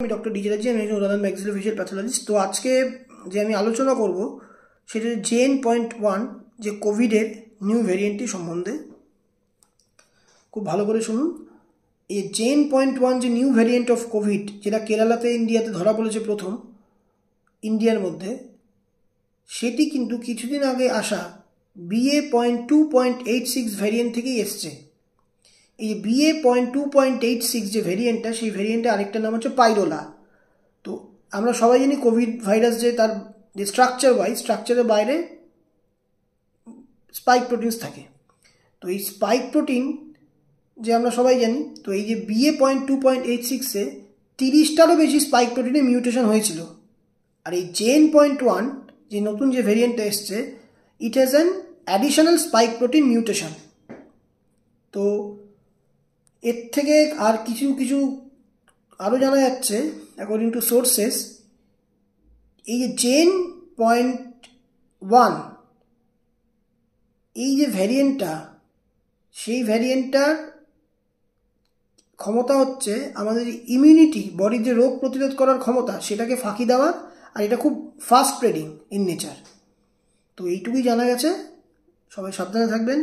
আমি doctor D Chatterjee, আমি একজন উদাহরণ ম্যাক্সিলোফেশিয়াল প্যাথোলজিস্ট। তো আজকে যে আমি আলোচনা করব সেটা JN.1, যে কোভিডের নিউ ভ্যারিয়েন্টটি সম্বন্ধে। খুব ভালো করে শুনুন। এই JN.1 যে নিউ ভ্যারিয়েন্ট অফ কোভিড, যেটা কেরালাতে ইন্ডিয়াতে ধরা পড়েছে প্রথম ইন্ডিয়ার মধ্যে, সেটি কিন্তু কিছুদিন আগে আসা BA.2.86 ভ্যারিয়েন্ট থেকেই এসছে। এই BA.2.86 যে ভ্যারিয়েন্টটা, সেই ভ্যারিয়েন্টে আরেকটা নাম হচ্ছে পাইরোলা। তো আমরা সবাই জানি কোভিড ভাইরাস যে তার যে স্ট্রাকচারের বাইরে স্পাইক প্রোটিনস থাকে। তো এই স্পাইক প্রোটিন যে আমরা সবাই জানি, তো এই যে BA.2.86-এ 30টারও বেশি স্পাইক প্রোটিনে মিউটেশন হয়েছিল। আর এই JN.1 যে নতুন যে ভ্যারিয়েন্টটা এসছে, it has an additional spike protein mutation. তো এর থেকে আর কিছু আরও জানা যাচ্ছে অ্যাকর্ডিং টু সোর্সেস, এই যে JN.1 এই যে ভ্যারিয়েন্টটা, সেই ভ্যারিয়েন্টটার ক্ষমতা হচ্ছে আমাদের ইমিউনিটি, বডির যে রোগ প্রতিরোধ করার ক্ষমতা, সেটাকে ফাঁকি দেওয়ার। আর এটা খুব ফাস্ট স্প্রেডিং ইন নেচার। তো এইটুকুই জানা গেছে। সবাই সাবধানে থাকবেন।